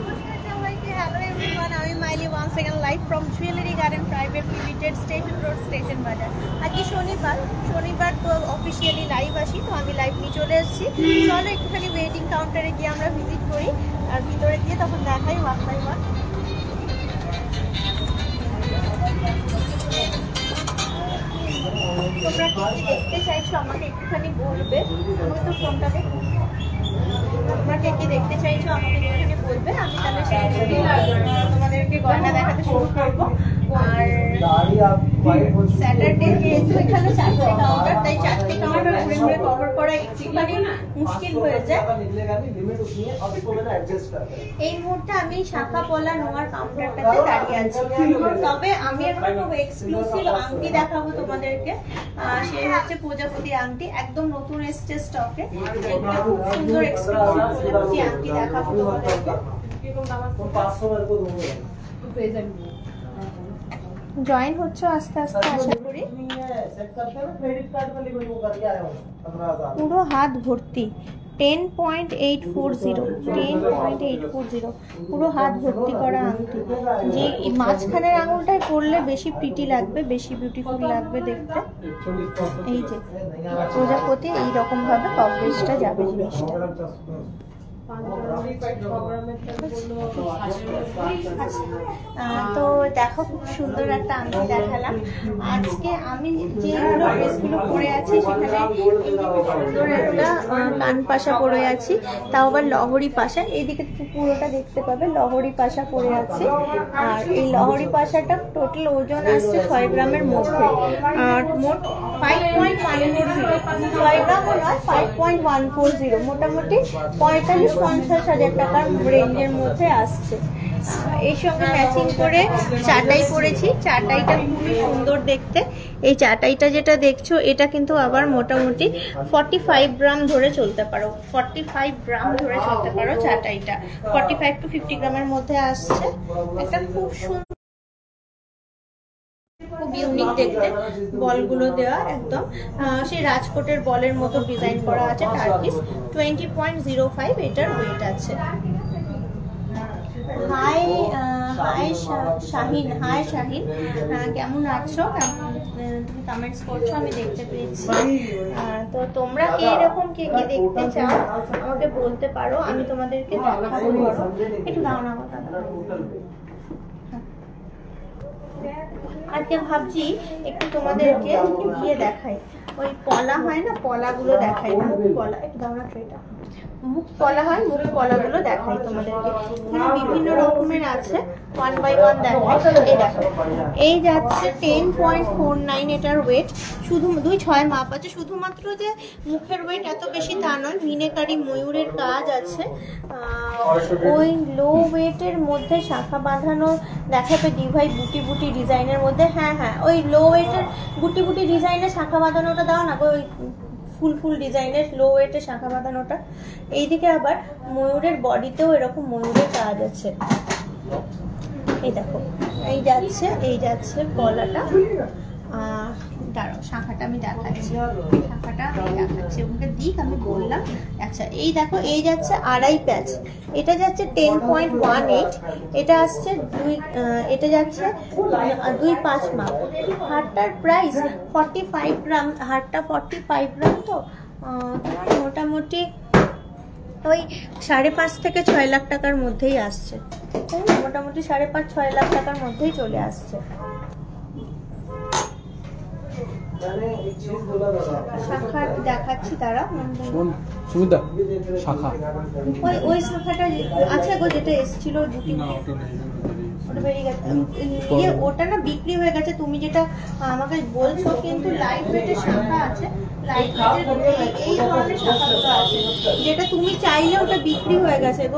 Hello everyone, আমি মাইলি once again live from Jewelry Garden Private Limited, Station Road, Station Bazar. আজকে শনিবার তো officially live আসি, তো আমি লাইভ নিয়ে চলে এসেছি। চলো একটুখানি ওয়েটিং কাউন্টারে গিয়ে আমরা ভিজিট করি, আর ভিতরে গিয়ে তখন দেখাই ওয়ান বাই ওয়ান। তোমরা কি দেখতে চাইছো আমাকে একটুখানি বলবে, আমাকে তো ফোনটা দেখো। তোমরা কি দেখতে চাইছো আমাকে একটুখানি বলবে, আমি তাহলে সেই তোমাদেরকে গয়না দেখাতে শুরু করবো। আর স্যাটারডে যেহেতু এখানে 4টে কাউন্টার, তাই 4টে কাউন্টার ঘুরে ঘুরে কভার করা একটুখানি মুশকিল হয়ে যায়। এই মুহূর্তে আমি শাখা পলা নোয়ার কাউন্টারটাতে দাঁড়িয়ে আছি, তবে আমি একটা খুব এক্সক্লুসিভ আংটি দেখাবো তোমাদেরকে। সে হচ্ছে প্রজাপতি আংটি, একদম নতুন এসছে স্টকে। খুব সুন্দর এক্সক্লুসিভ প্রজাপতি আংটি দেখাবো তোমাদেরকে। জয়েন হচ্ছে আস্তে আস্তে, আশা করি। পুরো হাত ভর্তি 10.840 পুরো হাত ভর্তি করা আংটি। যে মাঝখানের আঙুলটায় পরলে বেশি প্রিটি লাগবে, বেশি বিউটিফুল লাগবে দেখতে। এই যে প্রজাপতি এইরকম ভাবে কভারেজটা যাবে জিনিসটা। তো দেখো, খুব সুন্দর একটা আংটি দেখালাম। আজকে আমি যেগুলো ড্রেসগুলো পরে আছি সেখানে সুন্দর একটা কান পাশা পরে আছি, তাও আবার লহরি পাশা। এইদিকে পুরোটা দেখতে পাবে লহরি পাশা পরে আছি। আর এই লহরি পাশাটা টোটাল ওজন আসছে 6 গ্রামের মধ্যে, আর মোট 5.140, 6 গ্রামও নয় 5.140, মোটামুটি 45-50 হাজার টাকার রেঞ্জের মধ্যে আসছে। এর সঙ্গে ম্যাচিং করে চাটাই পরেছি, চাটাইটা খুবই সুন্দর দেখতে। এই চাটাইটা যেটা দেখছো এটা কিন্তু আবার মোটামুটি 45 গ্রাম ধরে চলতে পারো, 45 গ্রাম ধরে চলতে পারো চাটাইটা। 45 to 50 গ্রামের মধ্যে আসছে। একটা খুব সুন্দর, খুব ইউনিক দেখতে, বলগুলো দেওয়া একদম সেই রাজকোটের বলের মতো ডিজাইন করা আছে। টার্কিস 20.05 এটার ওয়েট আছে। হাই শাহিন, কেমন আছো? তুমি কমেন্টস করছো, আমি দেখতে পেয়েছি। তো তোমরা এইরকম কে দেখতে চাও আমাকে বলতে পারো, আমি তোমাদেরকে দেখাবো। একটু দাও না কথা। আজকে ভাবছি একটু তোমাদেরকে গিয়ে দেখাই, ওই পলা হয় না, পলাগুলো দেখাই, মুখ পলা। একটু দাও না ট্রেটা, মুখ পলা হয়, মুখ পলাগুলো দেখাই তোমাদেরকে। বিভিন্ন রকমের আছে, 1 by 1 দেখাই। এই দেখো, এই যাচ্ছে 10.49 এটার ওয়েট। শুধু 2.6 মাপ আছে। শুধুমাত্র যে মুখের ওয়েট এত বেশি তা নয়, মিনেকারি ময়ূরের কাজ আছে। ওই লো ওয়েটের মধ্যে শাখা বাঁধানো দেখাবে ডিভাই বুটি ডিজাইনের মধ্যে। হ্যাঁ, ওই লো ওয়েটের বুটি ডিজাইনের শাখা বাঁধানোটা দাও না, ওই ফুল ডিজাইনের লো ওয়েটে শাখা বাঁধানোটা। এইদিকে আবার ময়ূরের বডিতেও এরকম ময়ূরের কাজ আছে। এই দেখো, এই যাচ্ছে গলাটা। দাঁড়াও, শাখাটা আমি দেখাচ্ছি, ওকে দিক আমি বললাম। আচ্ছা, এই দেখো, এই যাচ্ছে আড়াই প্যাচ, এটা যাচ্ছে 10.18, এটা আসছে এটা যাচ্ছে 2.5 মাপ। হারটার প্রাইস 45 গ্রাম, হারটা 45 গ্রাম। তো মোটামুটি ওই 5.5 থেকে 6 লাখ টাকার মধ্যেই আসছে। মোটামুটি 5.5-6 লাখ টাকার মধ্যেই চলে আসছে। শাখা দেখাচ্ছি, তারা শাখা ওই শাখাটা আচ্ছা গো, যেটা এসেছিল জুটি, ওটা বেরিয়ে গেছে। ওটা না বিক্রি হয়ে গেছে, তুমি যেটা আমাকে বলছো। কিন্তু লাইট ওয়েটের শাখা আছে, লাইট ওয়েটের এই ধরনের শাখাগুলো আছে, যেটা তুমি চাইলে ওটা বিক্রি হয়ে গেছে গো,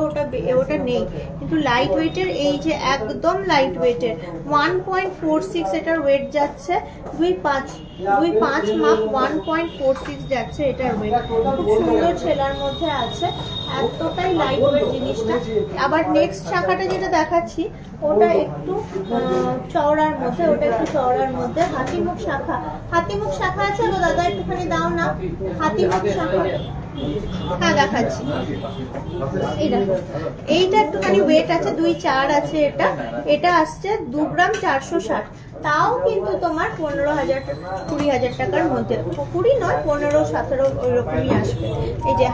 ওটা নেই। কিন্তু লাইট ওয়েটের, এই যে একদম লাইট ওয়েটের 1.46 এটার ওয়েট যাচ্ছে। 2.5 মাপ 1.46 যাচ্ছে এটার ওয়েট। খুব সুন্দর ছেলার মধ্যে আছে, এতটাই লাইট ওয়েট জিনিসটা। আবার নেক্সট শাখাটা যেটা দেখাচ্ছি ওটা একটু চওড়ার মধ্যে, হাতিমুখ শাখা আছে গো দাদা, একটুখানি দাও না। হাতিমুখ শাখা হ্যাঁ দেখাচ্ছি। এই দেখো, এইটা একটুখানি ওয়েট আছে, 2.4 আছে। এটা আসছে 2 গ্রাম 460, তাও কিন্তু তোমার 15,000-20,000 টাকার মধ্যে। 20 নয়, 15-17 ওইরকমই আসবে। এই যে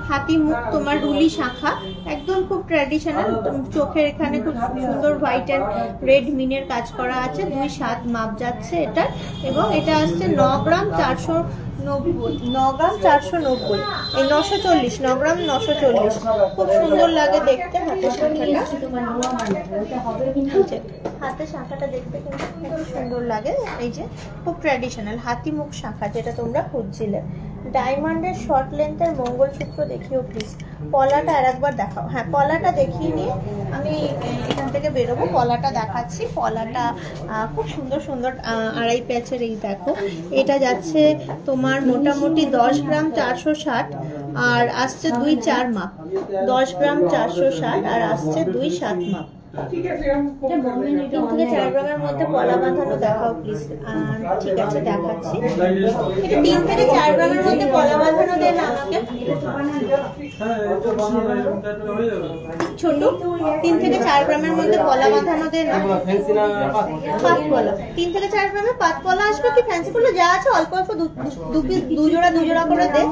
হাতি মুখ তোমার রুলি শাখা, একদম খুব ট্র্যাডিশনাল। চোখের এখানে খুব সুন্দর হোয়াইট অ্যান্ড রেড মিনের কাজ করা আছে। 2.7 মাপ যাচ্ছে এটা, এবং এটা আসছে 9 গ্রাম 490, 9 গ্রাম 490, এই 940, 9 গ্রাম 940। খুব সুন্দর লাগে দেখতে হাতের শাখাটা। হাতের শাখাটা দেখতে কিন্তু খুব সুন্দর লাগে। এই যে খুব ট্র্যাডিশনাল হাতি মুখ শাখা, যেটা তোমরা খুঁজছিলে। ডায়মন্ডের শর্ট লেন্থের মঙ্গলসূত্র দেখিও প্লিজ। পলাটা আর একবার দেখাও। হ্যাঁ, পলাটা দেখিয়ে নিয়ে আমি এখান থেকে বেরোবো। পলাটা দেখাচ্ছি। পলাটা খুব সুন্দর সুন্দর আড়াই প্যাচের। এই দেখো, এটা যাচ্ছে তোমার মোটামুটি 10 গ্রাম 460, আর আসছে 2.4 মাপ। 10 গ্রাম 460 আর আসছে 2.7 মাপ। 3 থেকে 4 গ্রামের মধ্যে পলা বাঁধানো দেখাও প্লিজ। ঠিক আছে, দেখাচ্ছি। এটা 3 থেকে 4 গ্রামের মধ্যে পলা বাঁধানো দেন আমাকে ছোট। 3 থেকে 4 গ্রামের মধ্যে পলা বাঁধানো দেন। পাত পলা 3 থেকে 4 গ্রামে পাত পলা আসবে কি ফ্যান্সি পলা যা আছে অল্প অল্প দু জোড়া করে দে।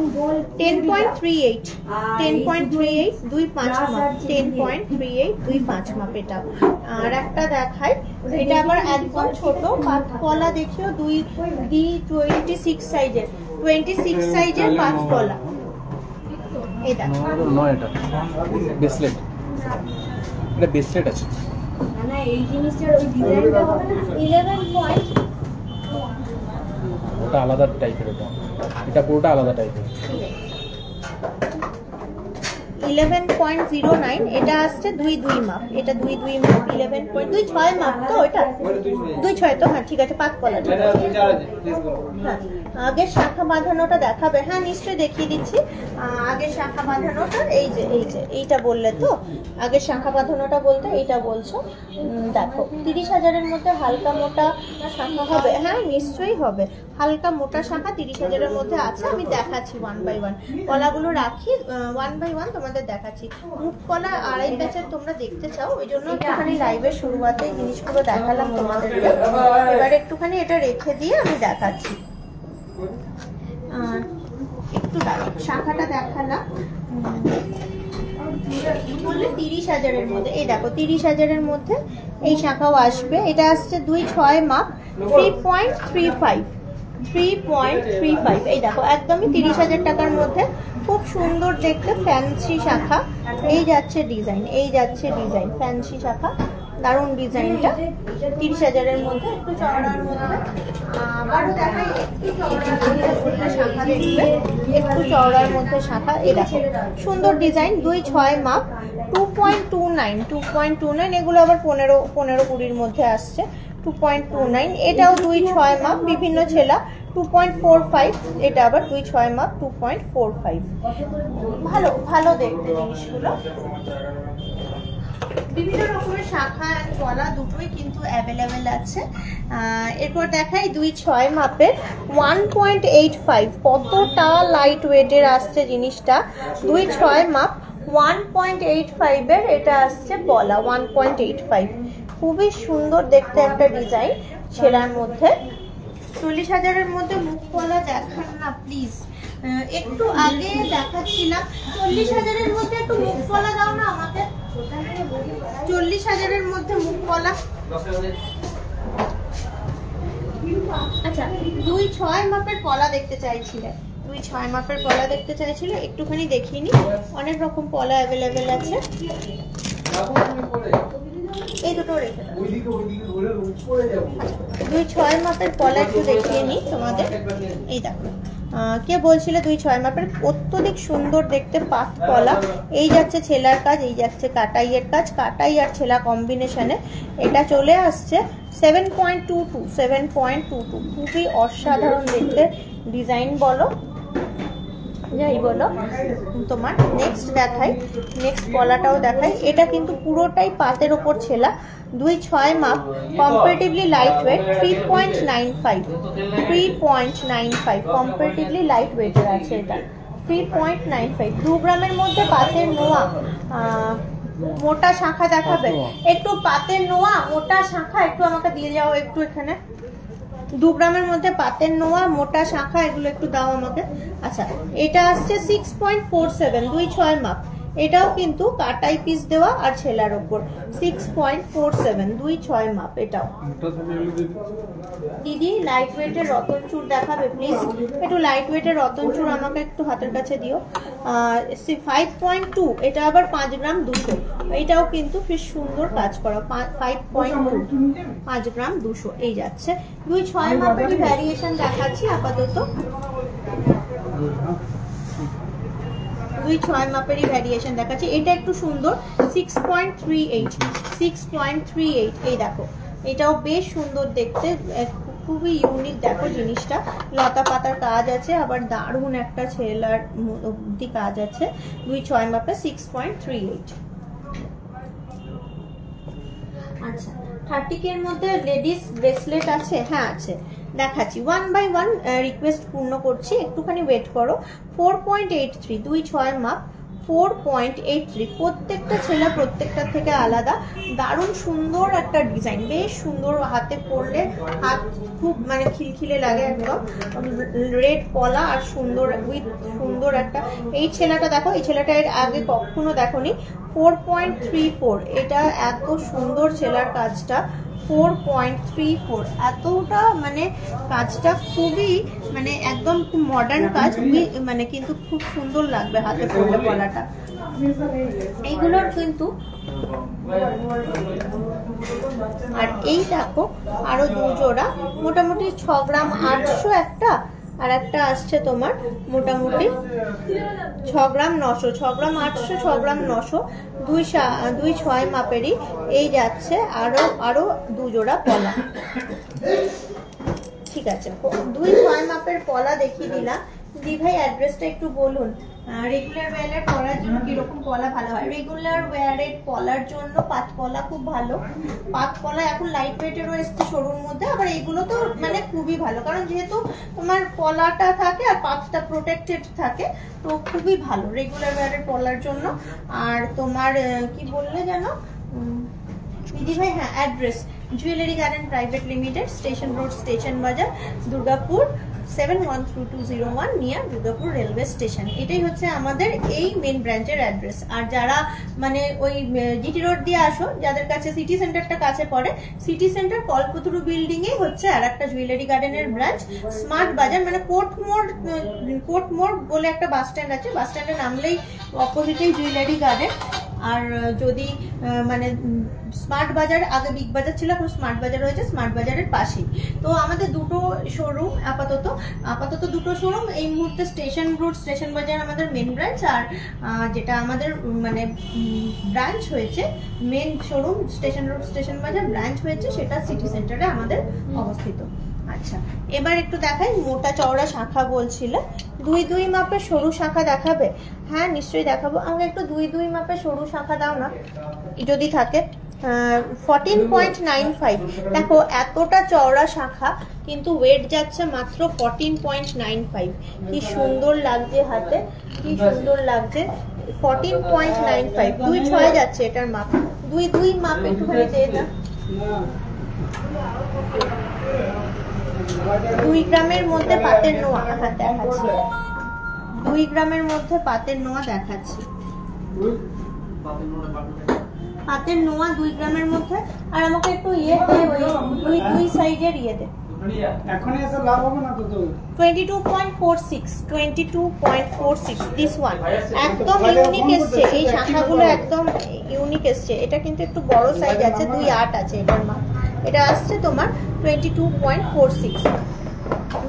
10.38, 10.38, 2.5 মাপ। 10.38, 2.5 মাপ। এটা আর একটা দেখাই, এটা আবার একদম ছোট পাত পলা দেখিও। 26 সাইজের, 26 সাইজের পাত পলা। এই দেখো, নয় এটা ব্রেসলেট, এটা ব্রেসলেট আছে না এই জিনিসটার ওই ডিজাইনটা হবে না। 11 পয়েন্ট, ওটা আলাদা টাইপের, এটা পুরোটা আলাদা টাইপের। 11.09, এটা আসছে 2.2 মাপ। এটা 2.2 মাপ। 11.26 মাপ তো এটা 2.6 তো। হ্যাঁ ঠিক আছে, পাত পলা। হ্যাঁ, আগের শাখা বাঁধানোটা দেখাবে? হ্যাঁ নিশ্চয়ই দেখিয়ে দিচ্ছি। আগের শাখা বাঁধানোটা এই যে এইটা বললে তো, আগের শাখা বাঁধানোটা বলতে এইটা বলছো। দেখো 30,000-এর মধ্যে হালকা মোটা শাখা হবে। হ্যাঁ নিশ্চয়ই হবে, হালকা মোটা শাখা 30,000-এর মধ্যে আছে। আমি দেখাচ্ছি 1 by 1 পলাগুলো রাখি। 1 by 1 তোমাদের দেখাচ্ছি। মুখ পলা আড়াই প্যাচের তোমরা দেখতে চাও, ওই জন্য একটুখানি লাইভের শুরুতে এই জিনিসগুলো দেখালাম তোমাদেরকে। এবার একটুখানি এটা রেখে দিয়ে আমি দেখাচ্ছি। একটু দাঁড়াও, শাখাটা দেখালাম। বললে 30,000-এর মধ্যে। এই দেখো 30,000-এর মধ্যে এই শাখাও আসবে। এটা আসছে 2.6 মাপ, 3.35, 3.35। এই দেখো একদমই 30,000 টাকার মধ্যে খুব সুন্দর দেখতে ফ্যান্সি শাখা। এই যাচ্ছে ডিজাইন, এই যাচ্ছে ডিজাইন, ফ্যান্সি শাখা, দারুণ ডিজাইনটা। 30,000-এর মধ্যে একটু চওড়ার মধ্যে। আবারও দেখাই একটু চওড়ার মধ্যে শাখা দেখবে, একটু চওড়ার মধ্যে শাখা। এই দেখো সুন্দর ডিজাইন, 2.6 মাপ, 2.29, 2.29। এগুলো আবার 15-20-র মধ্যে আসছে। 2.29, এটাও 2.6 মাপ, বিভিন্ন ছেলা। 2.45, এটা আবার 2.6 মাপ, 2.45। ভালো ভালো দেখতে জিনিসগুলো। বিভিন্ন রকমের শাখা আর পলা দুটোই কিন্তু অ্যাভেলেবেল আছে। এরপর দেখাই 2.6 মাপের 1.85। কতটা লাইট ওয়েটের আসছে জিনিসটা। 2.6 মাপ 1.85-এর এটা আসছে পলা। 1.85 খুবই সুন্দর দেখতে একটা ডিজাইন ছেঁড়ার মধ্যে। 40,000-এর মধ্যে মুখ পলা দেখান না প্লিজ। একটু আগে দেখাচ্ছিলাম 40,000-এর মধ্যে একটু মুখ পলা দাও না আমাকে। 40,000-এর মধ্যে মুখ পলা। আচ্ছা 2.6 মাপের পলা দেখতে চাইছিলে, 2.6 মাপের পলা দেখতে চাইছিলে, একটুখানি দেখিয়ে নি। অনেক রকম পলা অ্যাভেলেবেল আছে। এই দুটো রেখে দাও। 2.6 মাপের পলা একটু দেখিয়ে নি তোমাদের। এই দেখো কে বলছিলে 2.6 মাপের, অত্যধিক সুন্দর দেখতে পাত পলা। এই যাচ্ছে ছেলার কাজ, এই যাচ্ছে কাটাইয়ের কাজ, কাটাই আর ছেলা কম্বিনেশনে এটা চলে আসছে 7.22, 7.22। খুবই অসাধারণ দেখতে ডিজাইন বলো যাই বলো। তোমার নেক্সট দেখাই, নেক্সট পলাটাও দেখাই। এটা কিন্তু পুরোটাই পাতের ওপর ছেলা, 2.6 মাপ, comparatively light weight, 3.95, 3.95 comparatively light ওয়েটের আছে এটা। 3.95 2 গ্রামের মধ্যে পাতের নোয়া মোটা শাখা দেখাবে একটু, পাতের নোয়া মোটা শাখা একটু আমাকে দিয়ে যাও একটু এখানে। 2 গ্রামের মধ্যে পাতের নোয়া মোটা শাখা এগুলো একটু দাও আমাকে। আচ্ছা এটা আসছে 6.47 2.6 মাপ, এটাও কিন্তু কাটাই পিস দেওয়া আর ছেলার উপর 6.47 2.6 মাপ। এটাও দিদি লাইট ওয়েটের রতন চূড় দেখাবে প্লিজ, একটু লাইট ওয়েটের রতন চূড় আমাকে একটু হাতের কাছে দিও। 5.2 এটা আবার 5 গ্রাম 200, এটাও কিন্তু বেশ সুন্দর কাজ করা 5.2 5 গ্রাম 200 এই যাচ্ছে। 2.6 মাপের ভ্যারিয়েশন দেখাচ্ছি আপাতত, 2.6 মাপেরই ভ্যারিয়েশন দেখাচ্ছি। এটা একটু সুন্দর 6.38 এই দেখো, এটাও বেশ সুন্দর দেখতে, খুবই ইউনিক দেখো জিনিসটা, লতা পাতার কাজ আছে আবার দারুণ একটা ছেলার অবধি কাজ আছে। 2.6 মাপে 6.38। আচ্ছা 30 এর মধ্যে লেডিস ব্রেসলেট আছে, হ্যাঁ আছে দেখাচ্ছি, 1 বাই 1 রিকোয়েস্ট পূর্ণ করছি, একটুখানি ওয়েট করো। 4.83 2.6 মাপ 4.83, প্রত্যেকটা ছেলা প্রত্যেকটা থেকে আলাদা, দারুণ সুন্দর একটা ডিজাইন, বেশ সুন্দর, হাতে পরলে হাত খুব মানে খিলখিলে লাগে একদম, রেড পলা আর সুন্দর উইথ সুন্দর একটা। এই ছেলাটা দেখো, এই ছেলাটা এর আগে কখনো দেখোনি, 4.34, এটা এত সুন্দর ছেলার কাজটা 4.34, এতটা মানে কাজটা খুবই মানে একদম খুব মডার্ন কাজ, মানে কিন্তু খুব সুন্দর লাগবে হাতে পরলে পলাটা। এইগুলোর কিন্তু আর এই দেখো আরো 2 জোড়া, মোটামুটি 6 গ্রাম 800 একটা, আর একটা আসছে তোমার মোটামুটি 6 গ্রাম 900, 6 গ্রাম 800 6 গ্রাম 900, 2.6 মাপেরই এই যাচ্ছে। আরো 2 জোড়া পলা, ঠিক আছে 2.6 মাপের পলা দেখিয়ে দিলাম। দি ভাই অ্যাড্রেসটা একটু বলুন, রেগুলার ওয়্যারের পলার জন্য কিরকম পলা ভালো হয়? রেগুলার ওয়্যারের পলার জন্য পাত পলা খুব ভালো, পাত পলা এখন লাইট ওয়েটেরও এসছে শোরুম মধ্যে, আবার এগুলো তো মানে খুবই ভালো, কারণ যেহেতু তোমার পলাটা থাকে আর পাতটা প্রোটেক্টেড থাকে, তো খুবই ভালো রেগুলার ওয়্যারের পলার জন্য। আর তোমার কি বললে যেন দিদি ভাই, হ্যাঁ address jewellery garden private limited, station road, station বাজার, Durgapur 711201 near Durgapur railway station. এটাই হচ্ছে আমাদের এই মেন ব্রাঞ্চের অ্যাড্রেস। আর যারা মানে ওই জিটি রোড দিয়ে আসো, যাদের কাছে সিটি সেন্টারটা কাছে পড়ে, সিটি সেন্টার কল্পতরু বিল্ডিং এ হচ্ছে আর একটা জুয়েলারি গার্ডেনের ব্রাঞ্চ, স্মার্ট বাজার মানে কোর্ট মোড় বলে একটা বাস স্ট্যান্ড আছে, বাস স্ট্যান্ডে নামলেই অপোজিটেই জুয়েলারি গার্ডেন। আর যদি মানে স্মার্ট বাজার, আগে বিগ বাজার ছিল, এখন স্মার্ট বাজার হয়েছে, স্মার্ট বাজারের পাশেই। তো আমাদের দুটো শোরুম আপাতত দুটো শোরুম এই মুহূর্তে, স্টেশন রোড স্টেশন বাজার আমাদের মেন ব্রাঞ্চ, আর যেটা আমাদের মানে ব্রাঞ্চ হয়েছে main showroom station road station বাজার, ব্রাঞ্চ হয়েছে সেটা সিটি সেন্টারে আমাদের অবস্থিত। আচ্ছা এবার একটু দেখাই মোটা চওড়া শাখা বলছিলে, 2.2 মাপের সরু শাখা দেখাবে? হ্যাঁ নিশ্চয়ই দেখাবো, আমাকে একটু 2.2 মাপের সরু শাখা দাও না যদি থাকে। 14.95, দেখো এতটা চওড়া শাখা কিন্তু ওয়েট যাচ্ছে মাত্র 14.95, কি সুন্দর লাগছে হাতে, কি সুন্দর লাগছে। 14.95 2.6 যাচ্ছে এটার মাপ, 2.2 মাপ একটুখানি দিয়ে দাও। 2 গ্রামের মধ্যে পাতের নোয়া, হ্যাঁ দেখাচ্ছি, 2 গ্রামের মধ্যে পাতের নোয়া দেখাচ্ছি, পাতের নোয়া 2 গ্রামের মধ্যে। আর আমাকে একটু ইয়ে দে, ওই দুই সাইডের ইয়ে দে, এখন এসে লাভ হবে না তো। 22.46 দিস ওয়ান একদম ইউনিক এসছে, এই শাখাগুলো একদম ইউনিক এসছে। এটা কিন্তু একটু বড় সাইজ আছে, 2.8 আছে এটার মাপ, এটা আসছে তোমার 22.46।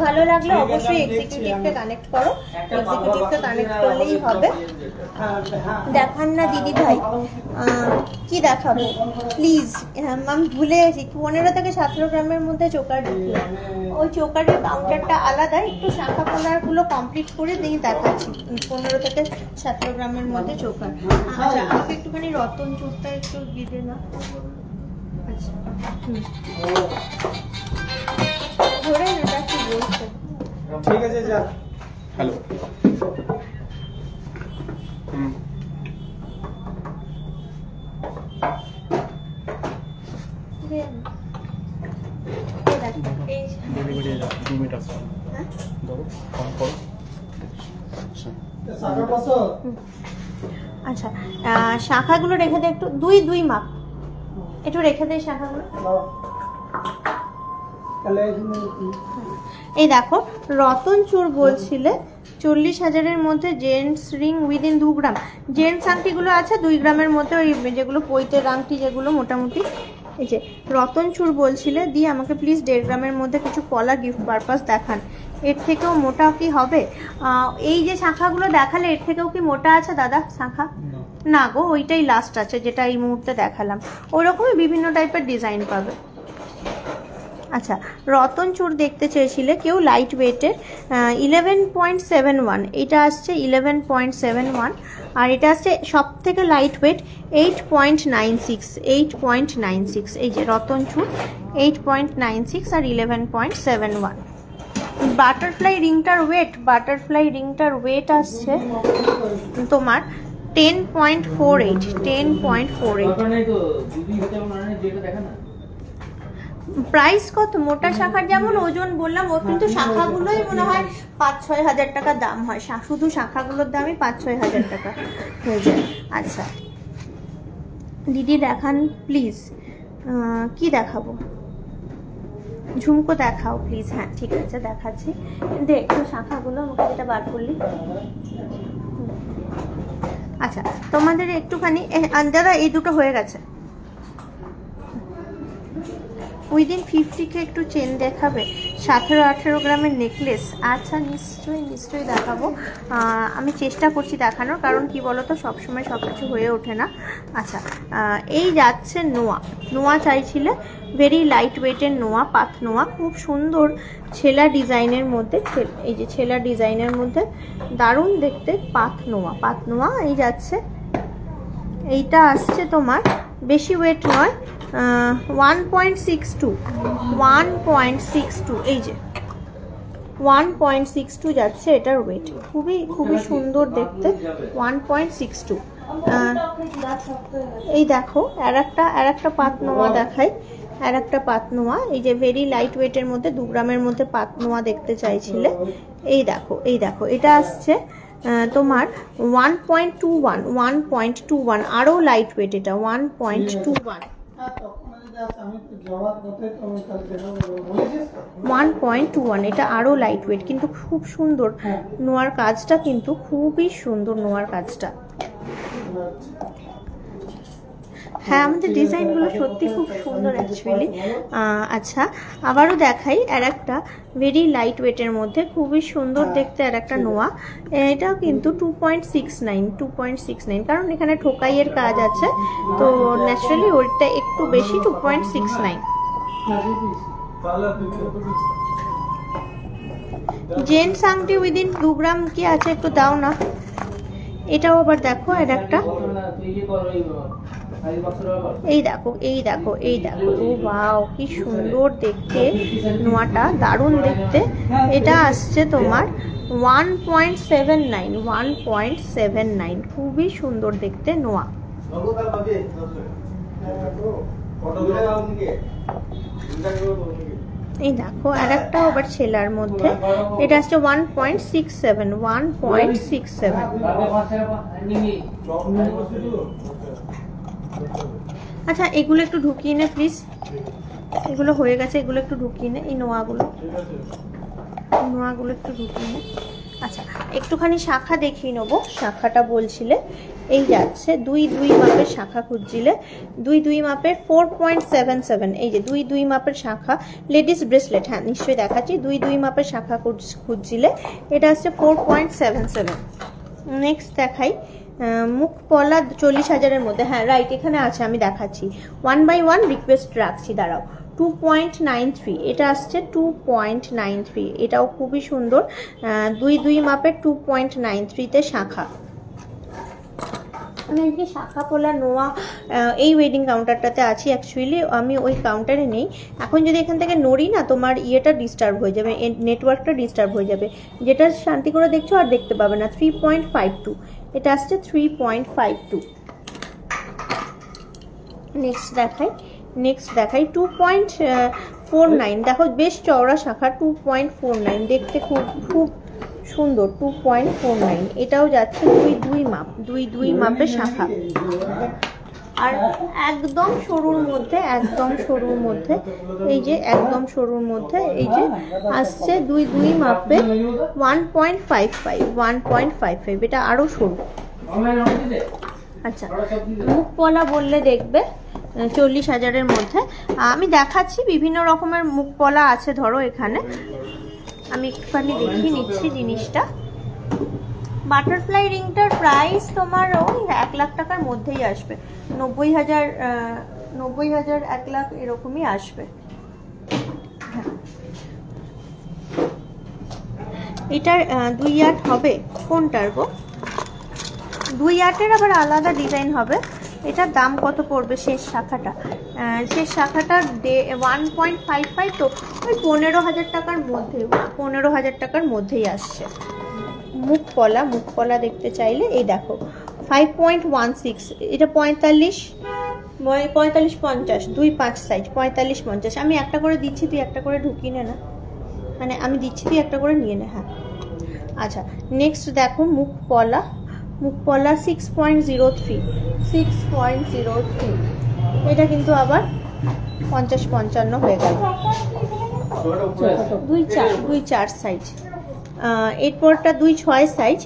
ভালো লাগলে অবশ্যই এক্সিকিউটিভকে কানেক্ট করো, এক্সিকিউটিভকে কানেক্ট করলেই হবে। দেখান না দিদি ভাই, কি দেখাবো প্লিজ? আমি ভুলে গেছি, 15 থেকে 17 গ্রামের মধ্যে চোকার ঢুকলো, ওই চোকারের কাউন্টারটা আলাদা, একটু শাখা পোলারগুলো কমপ্লিট করে দিয়ে দেখাচ্ছি। 15 থেকে 17 গ্রামের মধ্যে চোকার। আচ্ছা আমাকে একটুখানি রতন চূড়টা একটু দিতে না। আচ্ছা ধরে না কি বলছে, ঠিক আছে যা। হ্যালো আচ্ছা শাখাগুলো রেখে দে একটু, দুই দুই মাপ একটু রেখে দে শাখাগুলো। এই দেখো রতন চূড় বলছিলে 40,000-এর মধ্যে জেন্টস রিং উইদিন 2 গ্রাম। জেন্টস আংটিগুলো আছে 2 গ্রামের মধ্যে, ওই যেগুলো পৈতের আংটি যেগুলো মোটামুটি। এই যে রতন চূড় বলছিলে দিয়ে আমাকে প্লিজ 1.5 গ্রামের মধ্যে কিছু পলা গিফট পারপাস দেখান। এর থেকেও মোটা কি হবে? এই যে শাখাগুলো দেখালে এর থেকেও কি মোটা আছে দাদা শাখা? না গো, ওইটাই লাস্ট আছে যেটা এই মুহূর্তে দেখালাম। ওরকমই বিভিন্ন টাইপের ডিজাইন পাবে। আচ্ছা রতন চূড় দেখতে চেয়েছিলে কেউ লাইট ওয়েটের 11.71, এটা আসছে 11.71, আর এটা আসছে সব থেকে লাইট ওয়েট 8.96। এই যে রতন চূড় 8.96 আর 11.71। বাটারফ্লাই রিংটার ওয়েট আসছে তোমার 10.48। প্রাইস কত? মোটা শাখার যেমন ওজন বললাম, ও কিন্তু শাখাগুলোই মনে হয় 5-6 হাজার টাকা দাম হয়, শুধু শাখাগুলোর দামই 5-6 হাজার টাকা হয়ে যায়। আচ্ছা দিদি দেখান প্লিজ, কি দেখাবো? ঝুমকো দেখাও প্লিজ। হ্যাঁ ঠিক আছে দেখাচ্ছি, কিন্তু একটু শাখাগুলো আমাকে যেটা বার করলি। আচ্ছা তোমাদের একটুখানি দাদা এই দুটো হয়ে গেছে। উইদিন 50K একটু চেন দেখাবে, 17-18 গ্রামের নেকলেস। আচ্ছা নিশ্চয়ই দেখাবো, আমি চেষ্টা করছি দেখানোর, কারণ কি বলতো সবসময় সব কিছু হয়ে ওঠে না। আচ্ছা এই যাচ্ছে নোয়া চাইছিলে, ভেরি লাইট ওয়েটের নোয়া, পাত নোয়া, খুব সুন্দর ছেলা ডিজাইনের মধ্যে। এই যে ছেলা ডিজাইনের মধ্যে দারুণ দেখতে পাত নোয়া এই যাচ্ছে। এইটা আসছে তোমার বেশি ওয়েট নয়, 1.62। এই যে 1.62 যাচ্ছে এটার ওয়েট, খুবই সুন্দর দেখতে। 1.62। এই দেখো আর একটা পাত নোয়া দেখাই, আর একটা পাত নোয়া। এই যে ভেরি লাইট ওয়েটের মধ্যে 2 গ্রামের মধ্যে পাত নোয়া দেখতে চাইছিলে। এই দেখো এটা আসছে তোমার 1.21, আরো লাইট ওয়েট এটা 1.21। 1.21 এটা আরো লাইট ওয়েট, কিন্তু খুব সুন্দর নোয়ার কাজটা, কিন্তু খুবই সুন্দর নোয়ার কাজটা। হ্যাঁ আমাদের ডিজাইনগুলো সত্যি খুব সুন্দর অ্যাকচুয়ালি। আচ্ছা আবারও দেখাই আর একটা ভেরি লাইট ওয়েটের মধ্যে খুবই সুন্দর দেখতে আর একটা নোয়া। এটাও কিন্তু 2.69, কারণ এখানে ঠোকাইয়ের কাজ আছে, তো ন্যাচারালি ওইটা একটু বেশি 2.69। জেন্টস আংটি উইদিন 2 গ্রাম কি আছে একটু দাও না। এটাও আবার দেখো আর একটা, এই দেখো ও ওয়াও কি সুন্দর দেখতে নোয়াটা, দারুণ দেখতে। এটা আসছে তোমার 1.79, খুবই সুন্দর দেখতে নোয়া। এই দেখো আর একটা আবার ছেলার মধ্যে, এটা আসছে 1.67। আচ্ছা এগুলো একটু ঢুকিয়ে নে প্লিজ, এগুলো হয়ে গেছে, এগুলো একটু ঢুকিয়ে নে, এই নোয়াগুলো একটু ঢুকিয়ে নে। আচ্ছা একটুখানি শাখা দেখিয়ে নেবো, শাখাটা বলছিলে এই যাচ্ছে 2 মাপের শাখা খুঁজছিলে, 2 মাপের 4.77। এই যে 2 মাপের শাখা লেডিস ব্রেসলেট, হ্যাঁ নিশ্চয়ই দেখাচ্ছি। 2 মাপের শাখা খুঁজছিলে, এটা হচ্ছে 4.77। নেক্সট দেখাই মুখ পলা 40,000-এর মধ্যে, হ্যাঁ রাইট এখানে আছে আমি দেখাচ্ছি। 1 by 1 রিকোয়েস্ট রাখছি, দাঁড়াও। 2.93 এটা আসছে 2.93, এটাও খুবই সুন্দর। 2 মাপের 2.93-তে শাখা। আমি আজকে শাখা পোলা নোয়া এই ওয়েডিং কাউন্টারটাতে আছি, অ্যাকচুয়ালি আমি ওই কাউন্টারে নেই এখন। যদি এখান থেকে নড়ি না তোমার ইয়েটা ডিস্টার্ব হয়ে যাবে, নেটওয়ার্কটা ডিস্টার্ব হয়ে যাবে, যেটা শান্তি করে দেখছো আর দেখতে পাবে না। 3.52 এটা আসছে 3.52। নেক্সট দেখাই 2.49। দেখো বেশ চওড়া শাখা, 2.49, দেখতে খুব সুন্দর। 2.49 এটাও যাচ্ছে দুই মাপ, দুই মাপের শাখা। আর একদম সরুর মধ্যে এই যে একদম সরুর মধ্যে এই যে আসছে দুই মাপে 1.55। এটা আরো সরু। আচ্ছা, মুখ পলা বললে দেখবে 40,000-এর মধ্যে। আমি দেখাচ্ছি বিভিন্ন রকমের মুখ পলা আছে। ধরো এখানে আমি একটুখানি দেখিয়ে নিচ্ছি জিনিসটা। বাটারফ্লাই রিংটার প্রাইস তোমার ওই 1 লাখ টাকার মধ্যেই আসবে। 90,000 1 লাখ এরকমই আসবে। এটার 2 ইয়ার্ড হবে। কোনটার গো? 2 ইয়ার্ডের আবার আলাদা ডিজাইন হবে। এটার দাম কত পড়বে? শেষ শাখাটা 1.55, তো ওই 15,000 টাকার মধ্যে, 15,000 টাকার মধ্যেই আসছে। মুখ পলা দেখতে চাইলে এই দেখো 5.16। এটা 45-50, 2-5 সাইজ, 45-50। আমি একটা করে দিচ্ছি, তুই একটা করে ঢুকিয়ে নে না, মানে আমি দিচ্ছি তুই একটা করে নিয়ে নে। হ্যাঁ আচ্ছা, নেক্সট দেখো মুখ পলা 6.03। এটা কিন্তু আবার 50-55 হয়ে গেল। 2-4 সাইজ। এরপরটা 2-6 সাইজ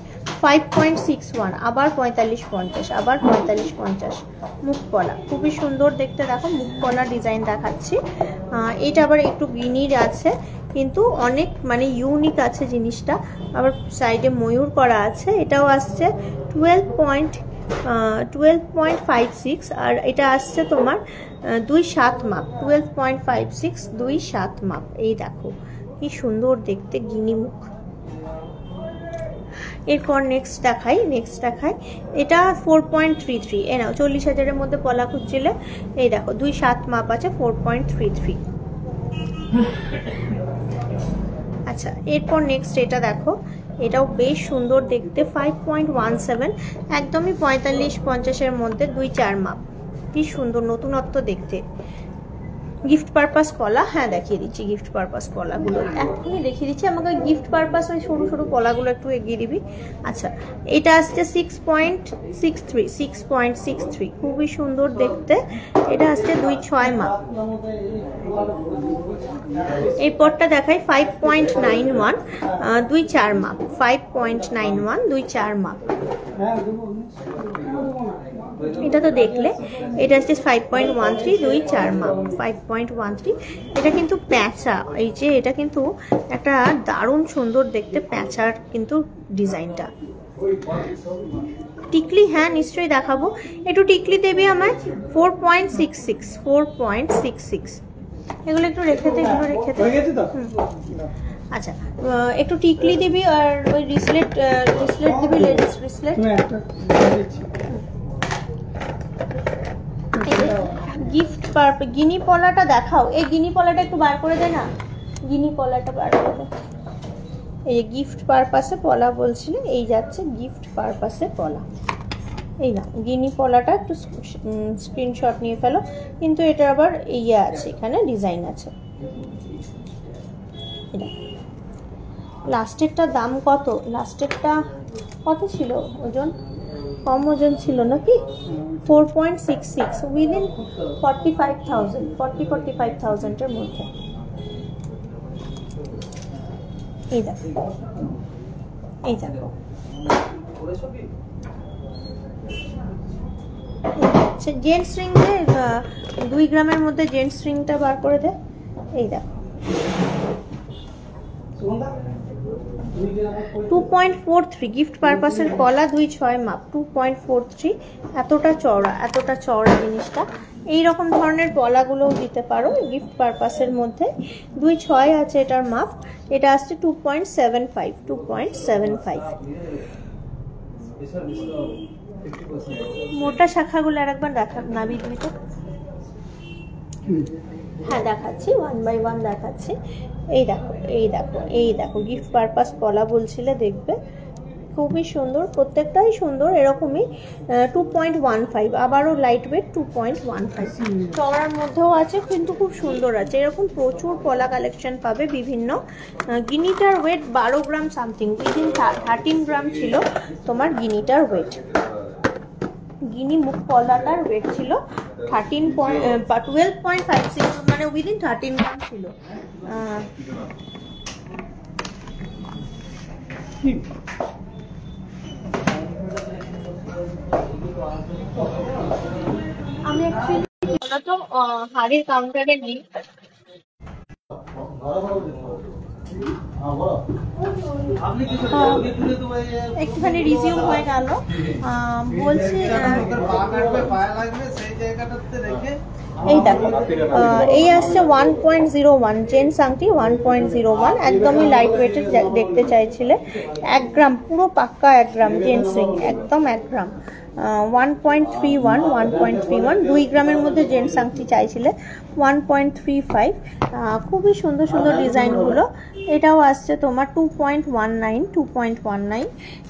5.61, আবার 45-50, আবার 45-50। মুখ পলা খুবই সুন্দর দেখতে। দেখো মুখ পলা ডিজাইন দেখাচ্ছি। এটা আবার একটু গিনির আছে, কিন্তু অনেক মানে ইউনিক আছে জিনিসটা। আবার সাইডে ময়ূর করা আছে। এটাও আসছে 12.56, আর এটা আসছে তোমার 2.7 মাপ। 12.56, 2.7 মাপ। এই দেখো কি সুন্দর দেখতে গিনি মুখ। এরপর নেক্সট দেখাই। এটা 4.33। এ নাও, 40,000-এর মধ্যে পলা খুঁজছিলে এই দেখো 2.7 মাপ আছে, 4.33। আচ্ছা, এরপর নেক্সট এটা দেখো, এটাও বেশ সুন্দর দেখতে, 5.17, একদমই 45-50-এর মধ্যে, 2-4 মাপ। কি সুন্দর নতুনত্ব দেখতে। গিফট পারপাস পলা, হ্যাঁ দেখিয়ে দিচ্ছি গিফট পারপাস পলাগুলো, এখনই দেখিয়ে দিচ্ছি। আমাকে গিফট পারপাস ওই সরু পলাগুলো একটু এগিয়ে দিবি। আচ্ছা, এটা আসছে 6.63, খুবই সুন্দর দেখতে। এটা আসছে 2-6 মাপ। এরপরটা দেখাই 5.91, 2-4 মাপ। 5.91, 2-4 মাপ। এটা তো দেখলে, এটা হচ্ছে 5.13, 2-4 মাপ। 5.13। এটা কিন্তু প্যাঁচা, এই যে এটা কিন্তু একটা দারুণ সুন্দর দেখতে প্যাঁচার কিন্তু ডিজাইনটা। টিকলি, হ্যাঁ নিশ্চয়ই দেখাবো। একটু টিকলি দেবি আমায়। 4.66। এগুলো একটু রেখে দে, আচ্ছা একটু টিকলি দিবি, আর ওই রিসলেট দিবি, লেডিস রিসলেট। গিফট পারপাস গিনি পলাটা দেখাও। এই গিনি পলাটা একটু বার করে দে না, গিনি পলাটা বার করে দে। এই গিফট পারপাসে পলা বলছিলে, এই যাচ্ছে গিফট পারপাসে পলা। এই না, গিনি পলাটা একটু স্ক্রিনশট নিয়ে ফেলো। কিন্তু এটা আবার ইয়ে আছে, এখানে ডিজাইন আছে। লাস্টেরটার দাম কত? লাস্টেরটা কত ছিল ওজন? কম ওজন ছিল নাকি? 4.66, উইদিন 45,000-45,000-এর মধ্যে। এই দেখো, জেন্টস রিং দে, 2 গ্রামের মধ্যে জেন্টস রিংটা বার করে দে। এই দেখো 2.43 গিফট পারপাসের পলা, 2-6 মাপ, 2.43। এতটা চওড়া জিনিসটা। এই রকম ধরনের পলাগুলোও দিতে পারো গিফট পারপাসের মধ্যে। 2.6 আছে এটার মাপ। এটা আসছে 2.75। মোটা শাখাগুলো আরেকবার নাবি দিবি তো। হ্যাঁ দেখাচ্ছি, 1 by 1 দেখাচ্ছি। এই দেখো গিফট পারপাস পলা বলছিলে, দেখবে খুবই সুন্দর, প্রত্যেকটাই সুন্দর এরকমই। 2.15, আবারও লাইট ওয়েট 2.15। চওড়ার মধ্যেও আছে কিন্তু খুব সুন্দর আছে। এরকম প্রচুর পলা কালেকশন পাবে বিভিন্ন। গিনিটার ওয়েট 12 গ্রাম সামথিং, উইদিন 13 গ্রাম ছিল তোমার গিনিটার ওয়েট। গিনি মুখ পলাটার ওয়েট ছিল 12.56, মানে উইদিন 13 গ্রাম ছিল। আমি অ্যাকচুয়ালি তো হাড়ির কাউন্টারে নেই। একটুখানি রিজিউম হয়ে গেল। বলছি এই দেখো, এই আসছে 1.01 জেন্টস আংটি, 1.01 একদমই লাইট ওয়েটের দেখতে চাইছিলে। 1 গ্রাম, পুরো পাক্কা 1 গ্রাম জেন্টস রিং, একদম 1 গ্রাম। 1.31 2 গ্রামের মধ্যে জেন্টস আংটি চাইছিলে। 1.35, খুবই সুন্দর সুন্দর ডিজাইনগুলো। এটাও আসছে তোমার 2.19।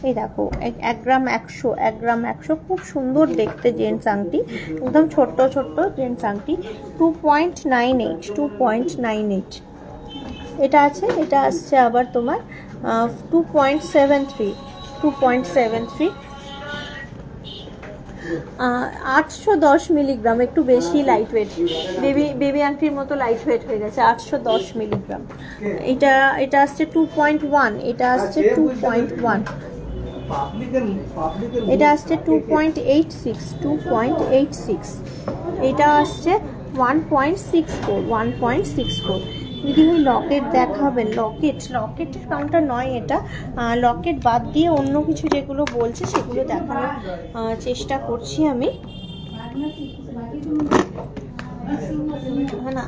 এই দেখো 1 গ্রাম 100, 1 গ্রাম 100, খুব সুন্দর দেখতে জেন্টস আংটি, একদম ছোট্ট ছোট্ট জেন্টস আংটি। 2.98। এটা আছে, এটা আসছে আবার তোমার 2.73। 810 মিলিগ্রাম, একটু বেশি লাইট ওয়েট, বেবি আংটির মতো লাইট ওয়েট হয়ে গেছে। 810 মিলিগ্রাম। এটা আসছে 2.1, এটা আসছে 2.1, এটা আসছে 2.86। এটা আসছে 1.64। যদি ওই লকেট দেখাবেন, লকেটের কাউন্টার নয় এটা, লকেট বাদ দিয়ে অন্য কিছু যেগুলো বলছে সেগুলো দেখানোর চেষ্টা করছি আমি। না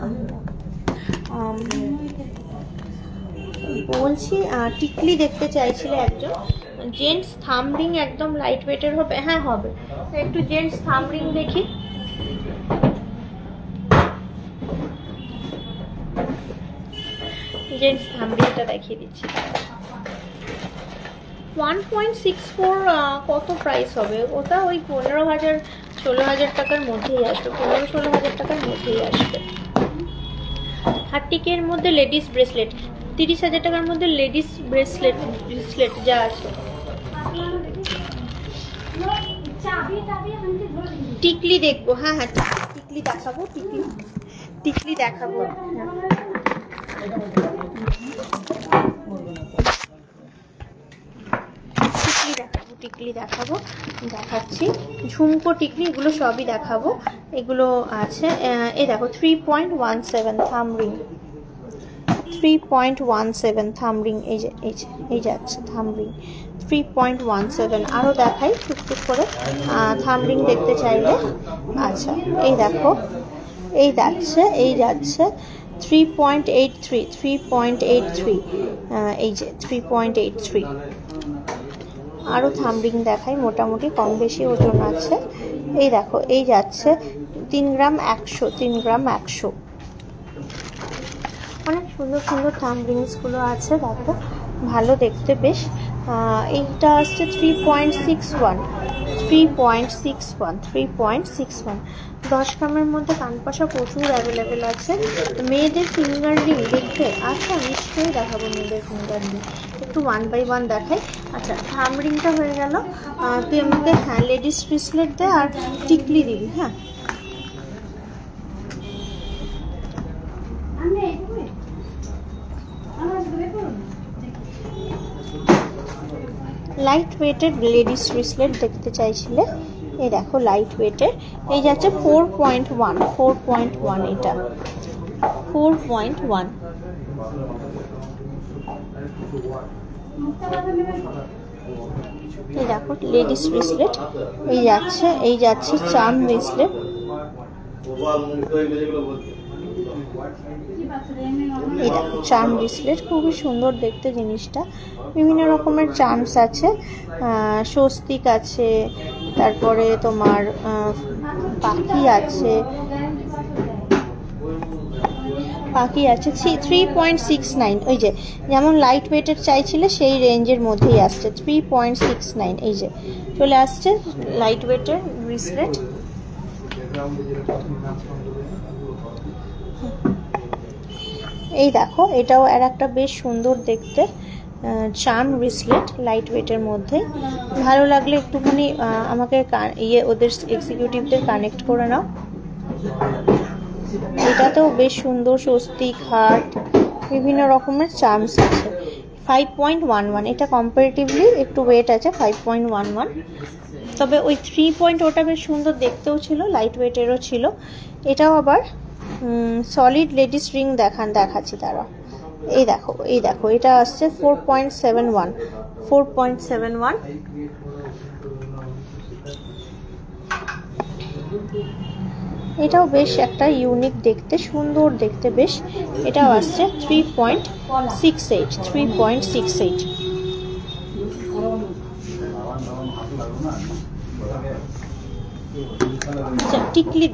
বলছি টিকলি দেখতে চাইছিলে একজন, জেন্টস থামরিং একদম লাইট ওয়েটের হবে। হ্যাঁ হবে, একটু জেন্টস থামরিং দেখি। জেন্টস থামরিংটা দেখিয়ে দিচ্ছি। 1.64 কত প্রাইস হবে ওটা? ওই 15,000-16,000 টাকার মধ্যেই আসবে, 15-16,000 টাকার মধ্যেই আসবে। হার্টিকের মধ্যে লেডিস ব্রেসলেট 30,000 টাকার মধ্যে, লেডিস ব্রেসলেট যা আছে। টিকলি দেখবো, হ্যাঁ টিকলি দেখাবো, টিকলি দেখাবো। টিকলি দেখাবো, দেখাচ্ছি। ঝুমকো টিকলি, এগুলো সবই দেখাবো। এগুলো আছে, এই দেখো 3.17 থামরিং, 3.17 থামরিং। এই যাচ্ছে থামরিং 3.17। আরও দেখাই টুকটুক করে থামরিং দেখতে চাইলে। আচ্ছা এই দেখো, এই যাচ্ছে 3.83। এই যে 3.83। আরও থামরিং দেখাই, মোটামুটি কম বেশি ওজন আছে। এই দেখো, এই যাচ্ছে 3 গ্রাম 100। অনেক সুন্দর সুন্দর থামরিংসগুলো আছে, দেখো ভালো দেখতে বেশ। এইটা আসছে 3.61। 10 গ্রামের মধ্যে কানপাশা প্রচুর অ্যাভেলেবেল আছে। মেয়েদের ফিঙ্গার রিং দেখতে, আচ্ছা নিশ্চয়ই দেখাবো মেয়েদের ফিঙ্গার রিং, একটু 1 বাই 1 দেখাই। আচ্ছা থামরিংটা হয়ে গেল, তুই আমাকে হ্যাঁ লেডিস ব্রেসলেট দে আর টিকলি দিবি। হ্যাঁ লাইট ওয়েটের লেডিস ব্রেসলেট দেখতে চাইছিলে, এই দেখো লাইট ওয়েটের। এই যাচ্ছে 4.1। এটা 4.1। এই দেখো লেডিস ব্রেসলেট। এই যাচ্ছে চার্ম ব্রেসলেট। এই দেখো চার্ম ব্রেসলেট, খুবই সুন্দর দেখতে জিনিসটা। বিভিন্ন রকমের চার্মস আছে, স্বস্তিক আছে, তারপরে তোমার পাখি আছে, বাকি আছে 3.69, ওই যে যেমন লাইট ওয়েটের চাইছিলে সেই রেঞ্জের মধ্যেই আসছে 3.69, এই যে চলে আসছে লাইট ওয়েটের ব্রেসলেট। এই দেখো এটাও আর একটা বেশ সুন্দর দেখতে চার্ম ব্রেসলেট লাইট ওয়েটের মধ্যে। ভালো লাগলে একটুখানি আমাকে ওদের এক্সিকিউটিভদের কানেক্ট করে নাও। এটাতেও বেশ সুন্দর স্বস্তিক, হার্ট, বিভিন্ন রকমের চার্মস আছে। 5.11, এটা কম্পারেটিভলি একটু ওয়েট আছে 5.11, তবে ওই 3 পয়েন্ট ওটা বেশ সুন্দর দেখতেও ছিল, লাইট ওয়েটেরও ছিল। এটাও আবার সলিড লেডিস রিং দেখাচ্ছি তারা। এই দেখো এটা আসছে 4.71। এটাও বেশ একটা ইউনিক দেখতে, সুন্দর দেখতে বেশ। এটাও আসছে 3.68। আচ্ছা টিকলি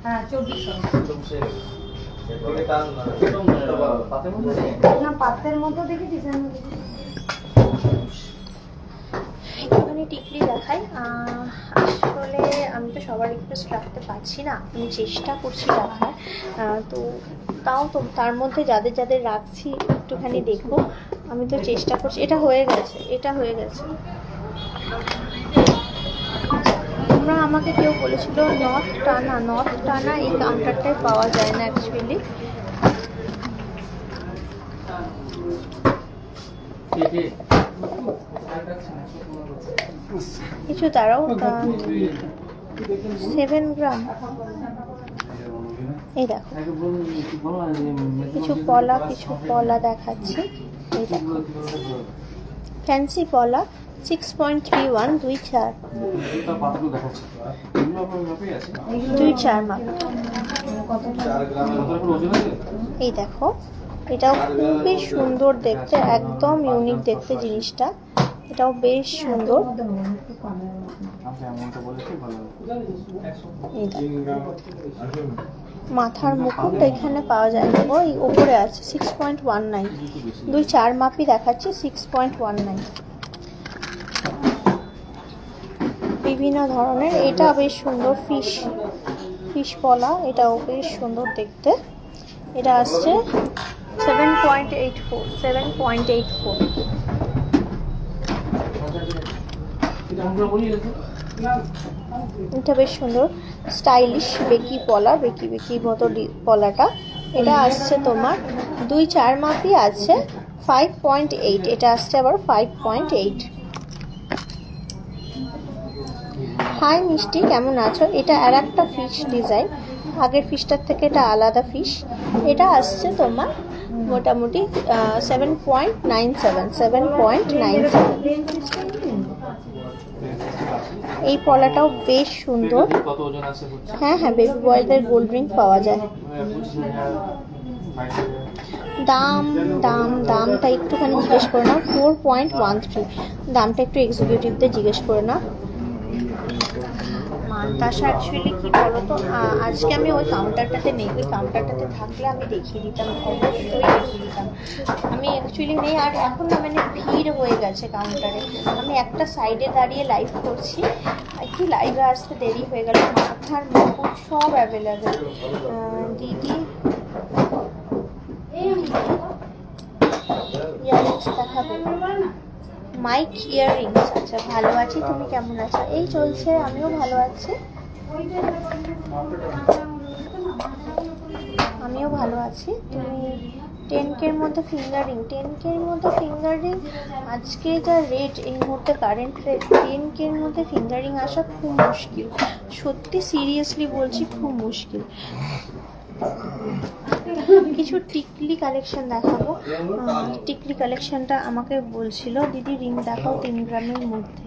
হ্যাঁ 2400 না পাতের মতো দেখি ডিজাইন একটুখানি টিকলি দেখাই। আসলে আমি তো সবার রিকোয়েস্ট রাখতে পারছি না, আমি চেষ্টা করছি রাখার, তো তার মধ্যে যাদের রাখছি একটুখানি দেখো। আমি তো চেষ্টা করছি। এটা হয়ে গেছে। তোমরা আমাকে কেউ বলেছিল নথ টানা এই কাউন্টারটায় পাওয়া যায় না অ্যাকচুয়ালি। কিছু দাঁড়াও, 7 গ্রাম। এই দেখো কিছু পলা দেখাচ্ছি। এই দেখো ফ্যান্সি পলা 6.31, 2.4 মাপ। এই দেখো এটাও খুবই সুন্দর দেখতে, একদম ইউনিক দেখতে জিনিসটা। এটাও বেশ সুন্দর। মাথার মুকুটটা এখানে পাওয়া যায় না, ওই উপরে আছে 6.19, 2.4 মাপই দেখাচ্ছে 6.19। বিভিন্ন ধরনের, এটা বেশ সুন্দর ফিশ পলা, এটাও বেশ সুন্দর দেখতে। এটা আসছে 7.84। এটা বেশ সুন্দর স্টাইলিশ বেকি পলা, বেকি মতো পলাটা। এটা আসছে তোমার 2.4 মাপই আছে 5.8। এটা আসছে আবার 5.8। হাই মিষ্টি, কেমন আছো? এটা আর একটা ফিশ ডিজাইন, আগের ফিশটার থেকে এটা আলাদা ফিশ। এটা আসছে তোমার মোটামুটি 7.97। এই পলাটাও বেশ সুন্দর। হ্যাঁ বেবি বয়দের গোল্ড রিং পাওয়া যায়। দামটা একটুখানি জিজ্ঞেস করে নাও, 4.13। দামটা একটু এক্সিকিউটিভদের জিজ্ঞেস করে নাও। মানতাসা অ্যাকচুয়ালি কি বলো তো, আজকে আমি ওই কাউন্টারটাতে নেই, ওই কাউন্টারটাতে থাকলে আমি দেখিয়ে দিতাম, অবশ্যই দেখিয়ে দিতাম। আমি অ্যাকচুয়ালি নেই, আর এখন না মানে ভিড় হয়ে গেছে কাউন্টারে। আমি একটা সাইডে দাঁড়িয়ে লাইভ করছি, একটু লাইভে আসতে দেরি হয়ে গেল। মাথার মুকুট সব অ্যাভেলেবেল। দিদি ইয়ারিংস দেখাবে, মাইক ইয়াররিংস। আচ্ছা ভালো আছি, তুমি কেমন আছো? এই চলছে, আমিও ভালো আছি। তুমি 10K এর মধ্যে ফিঙ্গারিং, 10K এর মধ্যে ফিঙ্গারিং আজকে যা রেট, এই মুহূর্তে কারেন্ট রেট, 10K এর মধ্যে ফিঙ্গারিং আসা খুব মুশকিল, সত্যি সিরিয়াসলি বলছি, খুব মুশকিল। কিছু টিকলি কালেকশন দেখাবো। টিকলি কালেকশনটা আমাকে বলছিল দিদি রিং দেখাও 3 গ্রামের মধ্যে।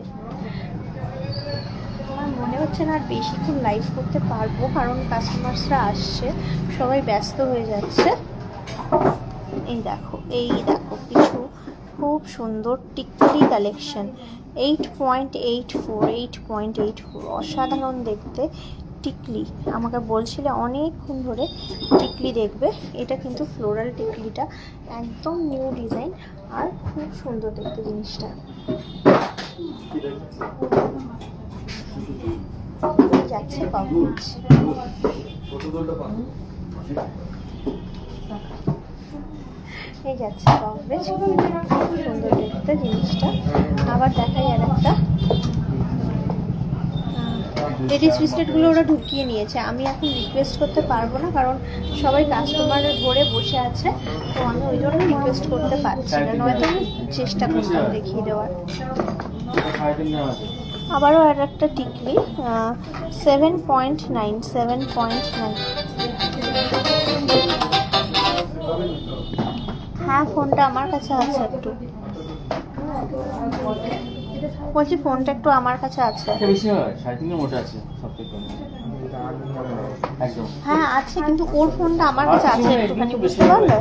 আমার মনে হচ্ছে না আর বেশিক্ষণ লাইভ করতে পারবো, কারণ কাস্টমার্সরা আসছে, সবাই ব্যস্ত হয়ে যাচ্ছে। এই দেখো কিছু খুব সুন্দর টিকলি কালেকশন, 8.84, অসাধারণ দেখতে টিকলি, আমাকে বলছিলে অনেকক্ষণ ধরে টিকলি দেখবে। এটা কিন্তু ফ্লোরাল টিকলিটা, একদম নিউ ডিজাইন আর খুব সুন্দর দেখতে জিনিসটা। যাচ্ছে কভারেজ, এই যাচ্ছে কভারেজ, খুব সুন্দর দেখতে জিনিসটা। আবার দেখাই আর একটা, লেডিস ব্রেসলেটগুলো ওরা ঢুকিয়ে নিয়েছে। আমি এখন রিকোয়েস্ট করতে পারবো না, কারণ সবাই কাস্টমারের ধরে বসে আছে, তো আমি ওই জন্য রিকোয়েস্ট করতে পারছি না, নয়তো আমি চেষ্টা করতাম দেখিয়ে দেওয়ার। আবারও আর একটা টিকলি, 7.9, 7.9। হ্যাঁ, ফোনটা আমার কাছে আছে, একটু বলছি ফোনটা একটু আমার কাছে আছে। হ্যাঁ আছে, কিন্তু ওর ফোনটা আমার কাছে আছে, একটুখানি বুঝতে পারলে?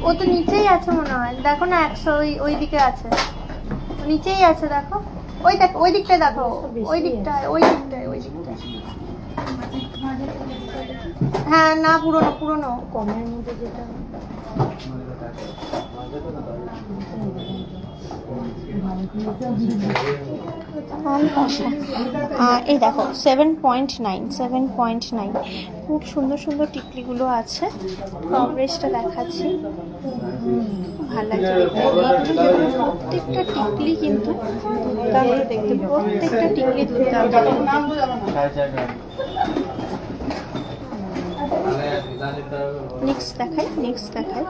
ও তো নিচেই আছে মনে হয়, দেখো না 100 ওই দিকে আছে, নিচেই আছে, দেখো ওই দেখো, ওই দিকটায় দেখো, ওই দিকটায়, ওই দিকটায়, ওই দিকটায়। হ্যাঁ না, পুরোনো পুরোনো, কমের মধ্যে যেটা এই দেখো 7.9, 7.9। খুব সুন্দর সুন্দর টিকলিগুলো আছে। কভারেজটা দেখাচ্ছি, ভালো লাগছে দেখতে। প্রত্যেকটা টিকলি কিন্তু দুর্দান্ত দেখতে, প্রত্যেকটা টিকলি দুর্দান্ত। নেক্সট দেখাই, নেক্সট দেখাই,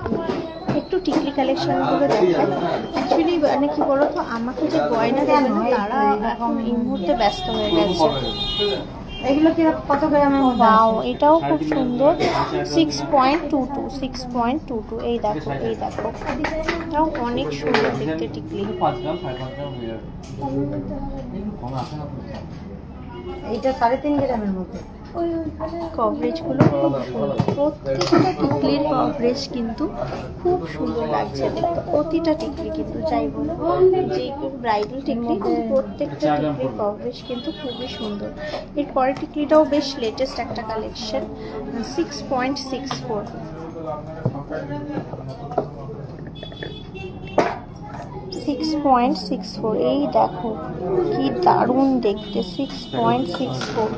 একটু টিকলি কালেকশনগুলো দেখাই। অ্যাকচুয়ালি মানে কি বলো তো, আমাকে যে গয়না দেবে না তারা এখন এই মুহূর্তে ব্যস্ত হয়ে গেছে। এগুলো কি কত গ্রামের মধ্যে? ওয়াও, এটাও খুব সুন্দর, 6.22, 6.22। এই দেখো, এই দেখো, এটাও অনেক সুন্দর দেখতে টিকলি। এইটা 3.5 গ্রামের মধ্যে। কভারেজগুলো খুব সুন্দর, প্রত্যেকটা টিকলির কভারেজ কিন্তু খুব সুন্দর লাগছে দেখতে। প্রতিটা টিকলি কিন্তু যাই বলো, যে ব্রাইডাল টিকলি, প্রত্যেকটা টিকলির কভারেজ কিন্তু খুবই সুন্দর। এর পরের টিকলিটাও বেশ লেটেস্ট একটা কালেকশন, 6.64। এই দেখো কি দারুণ দেখতে, 6.64।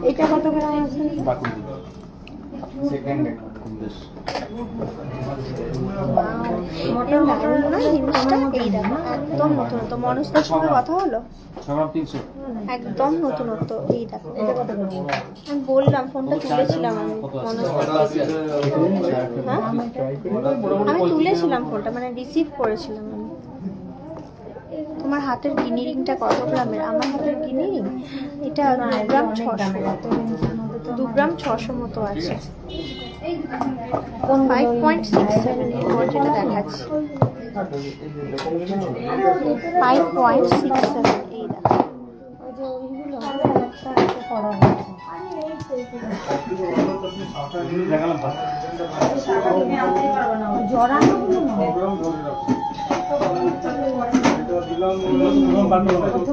এটা কত গ্রাম আছে? দারুণ না জিনিসটা? এই দেখো একদম নতুনত্ব। মনস্তার সঙ্গে কথা হলো, একদম নতুনত্ব। এই দেখো, এটা কত গ্রাম? আমি বললাম, ফোনটা তুলেছিলাম আমি মনস্তার থেকে। হ্যাঁ, আমি তুলেছিলাম ফোনটা, মানে রিসিভ করেছিলাম আমি। তোমার হাতের গিনি রিংটা কত গ্রামের? আমার হাতের গিনি রিং এটা 2 গ্রাম 600 মতো আছে। 5.67 এরপর যেটা দেখাচ্ছি, 5.67। এই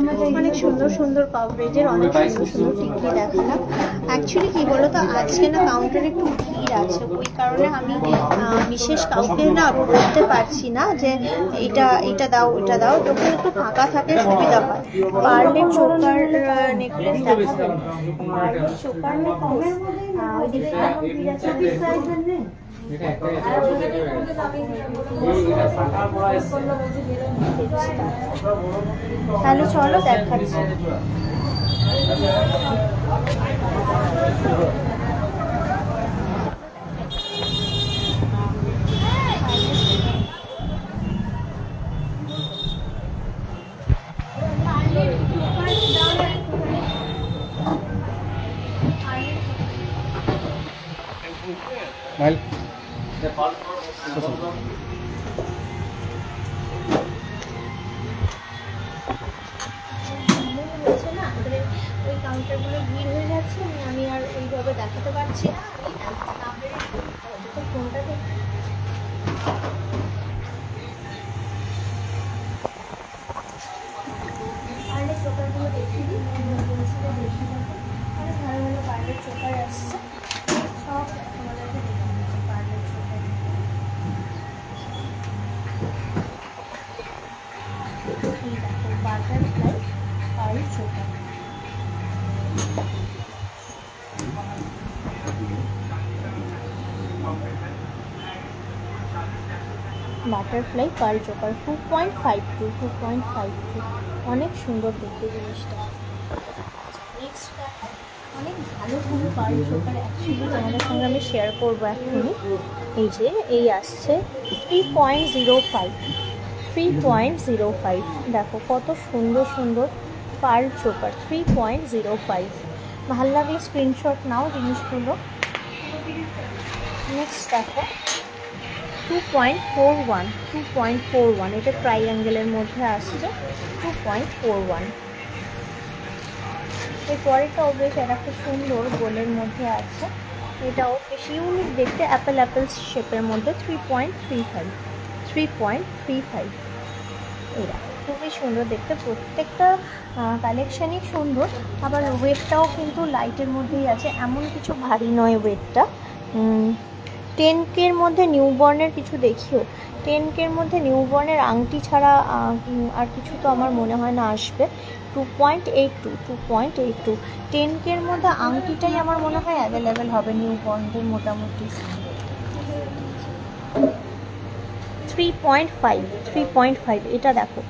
দেখো, অনেক সুন্দর সুন্দর কভারেজের, অনেক সুন্দর সুন্দর টিকলি দেখালাম। অ্যাকচুয়ালি কি বলতো, আজকে না কাউন্টারে একটু ভিড় আছে, ওই কারণে আমি বিশেষ কাউকে না বলতে পারছি না যে এটা দাও ওইটা দাও, যখন একটু ফাঁকা থাকে সুবিধা হয়। পার্লের চোকার নেকলেস দেখাবো, পার্লের চোকার নেকলেস ওই দিকে তাহলে চলো দেখাচ্ছি। ওই কাউন্টারগুলো ভিড় হয়ে যাচ্ছে, আমি আর ওইভাবে দেখাতে পারছি না। আমি ফোনটাকে butterfly pearl choker. Butterfly pearl choker 2.52 অনেক সুন্দর দেখতে জিনিসটা। নেক্সট অনেক ভালো ভালো পার্ল চোকার অ্যাকচুয়ালি তোমাদের সঙ্গে আমি শেয়ার করবো এখনই। এই যে এই আসছে 3.05 দেখো কত সুন্দর সুন্দর পার্ল চোকার 3.05। ভালো লাগলে স্ক্রিনশট নাও জিনিসগুলো। নেক্সট দেখো 2.41 এটা ট্রাইঅ্যাঙ্গেলের মধ্যে আসছে 2.41। এরপরেটাও বেশ একটা সুন্দর গোলের মধ্যে আছে, এটাও বেশ ইউনিক দেখতে, অ্যাপেল শেপের মধ্যে 3.35 এরা খুবই সুন্দর দেখতে। প্রত্যেকটা কালেকশানই সুন্দর, আবার ওয়েটটাও কিন্তু লাইটের মধ্যেই আছে, এমন কিছু ভারী নয় ওয়েটটা। 10K-র মধ্যে নিউবর্নের কিছু দেখিও। 10K-র মধ্যে নিউবর্নের আংটি ছাড়া আর কিছু তো আমার মনে হয় না আসবে। 2.82 10K-র মধ্যে আংটিটাই আমার মনে হয় অ্যাভেলেবেল হবে নিউবর্নদের মোটামুটি। 3.5 এটা দেখো,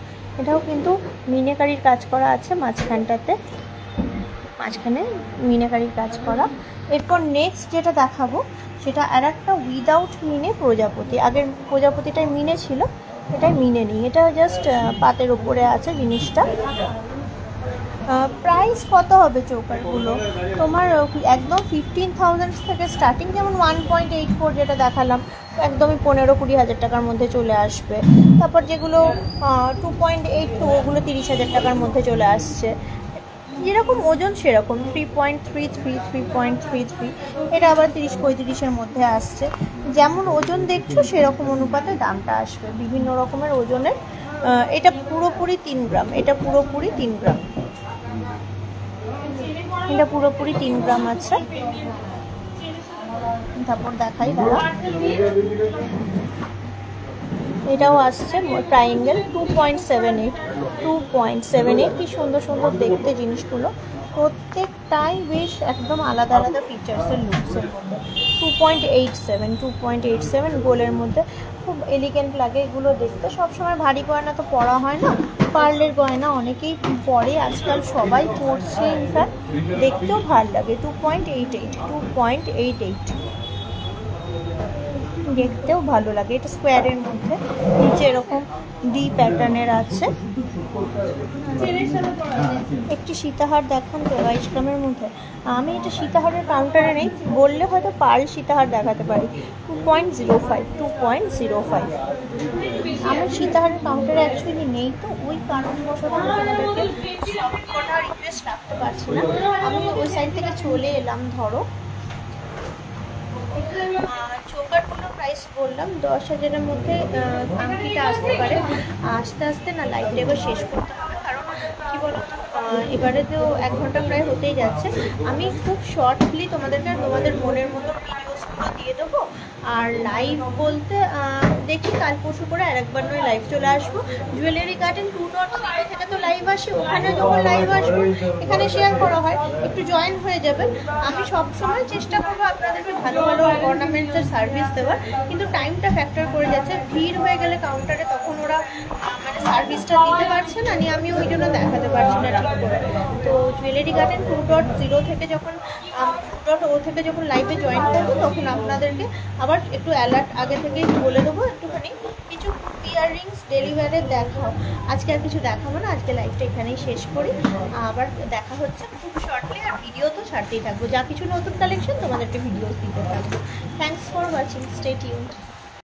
এটাও কিন্তু মিনেকারির কাজ করা আছে মাঝখানে মিনেকারির কাজ করা। এরপর নেক্সট যেটা দেখাবো সেটা আর একটা উইদাউট মিনে প্রজাপতি। আগের প্রজাপতিটাই মিনে ছিল, এটাই মিনে নেই, এটা জাস্ট পাতের ওপরে আছে জিনিসটা। প্রাইস কত হবে চোকারগুলো তোমার? একদম 15,000 থেকে স্টার্টিং, যেমন 1.84 যেটা দেখালাম একদমই 15-20 হাজার টাকার মধ্যে চলে আসবে। তারপর যেগুলো 2.82 ওগুলো 30,000 টাকার মধ্যে চলে আসছে। যেরকম ওজন সেরকম 3.33 এটা আবার 30-35-এর মধ্যে আসছে। যেমন ওজন দেখছো সেরকম অনুপাতে দামটা আসবে, বিভিন্ন রকমের ওজনের। এটা পুরোপুরি 3 গ্রাম, এটা পুরোপুরি 3 গ্রাম, এটা পুরোপুরি 3 গ্রাম আছে। তারপর দেখাই দাঁড়া, এটাও আসছে ট্রাইঅ্যাঙ্গেল 2.78 কি সুন্দর সুন্দর দেখতে জিনিসগুলো, প্রত্যেকটাই বেশ একদম আলাদা আলাদা ফিচার্সের লুকসের মধ্যে। 2.87 গোলের মধ্যে খুব এলিগেন্ট লাগে এগুলো দেখতে। সবসময় ভারী গয়না তো পরা হয় না, পার্লের গয়না অনেকেই পরে, আজকাল সবাই পরছে, ইনফ্যাক্ট দেখতেও ভালো লাগে। 2.88 দেখতেও ভালো লাগে। এটা স্কোয়ারের মধ্যে, নিচে এরকম ডি প্যাটার্নের আছে। একটি সীতাহার দেখান তো 22 গ্রামের মধ্যে। আমি এটা সীতাহারের কাউন্টারে নেই, বললে হয়তো পার্ল সীতাহার দেখাতে পারি। 2.05 আমার সীতাহারের কাউন্টারে অ্যাকচুয়ালি নেই, তো ওই কারণবশত আপনাদেরকে কটা রিকোয়েস্ট রাখতে পারছি না। আমি ওই সাইড থেকে চলে এলাম। ধরো চোকারগুলো প্রাইস বললাম 10,000-এর মধ্যে আংটিটা আসতে পারে। আস্তে আস্তে না লাইভটা এবার শেষ করতে হবে, কারণ কী বলো তো এবারে তো 1 ঘন্টা প্রায় হতেই যাচ্ছে। আমি খুব শর্টলি তোমাদেরকে তোমাদের মনের মতো ভিডিওসগুলো দিয়ে দেবো। আর লাইভ বলতে দেখি কাল পরশু করে আরেকবার নয় লাইভ চলে আসবো। জুয়েলারি গার্ডেন 2.0 থেকে তো লাইভ আসে, ওখানে যখন লাইভ আসবো এখানে শেয়ার করা হয়, একটু জয়েন হয়ে যাবে। আমি সবসময় চেষ্টা করবো আপনাদেরকে ভালো ভালো অর্নামেন্টসের সার্ভিস দেওয়ার, কিন্তু টাইমটা ফ্যাক্টর করে যাচ্ছে। ভিড় হয়ে গেলে কাউন্টারে তখন ওরা মানে সার্ভিসটা দিতে পারছে না, নিয়ে আমি ওই জন্য দেখাতে পারছি না ঠিক করে। তো জুয়েলারি গার্ডেন 2.0 থেকে যখন 2.0 থেকে যখন লাইভে জয়েন করবো তখন আপনাদেরকে আবার একটু অ্যালার্ট আগে থেকেই বলে দেবো। একটুখানি কিছু ইয়াররিংস ডেলিভারের দেখাও। আজকে আর কিছু দেখাবো না, আজকে লাইভটা এখানেই শেষ করি। আবার দেখা হচ্ছে খুব শর্টলি, আর ভিডিও তো ছাড়তেই থাকবো, যা কিছু নতুন কালেকশন তোমাদেরকে ভিডিওস দিতে থাকবো। Thanks for watching, stay tuned.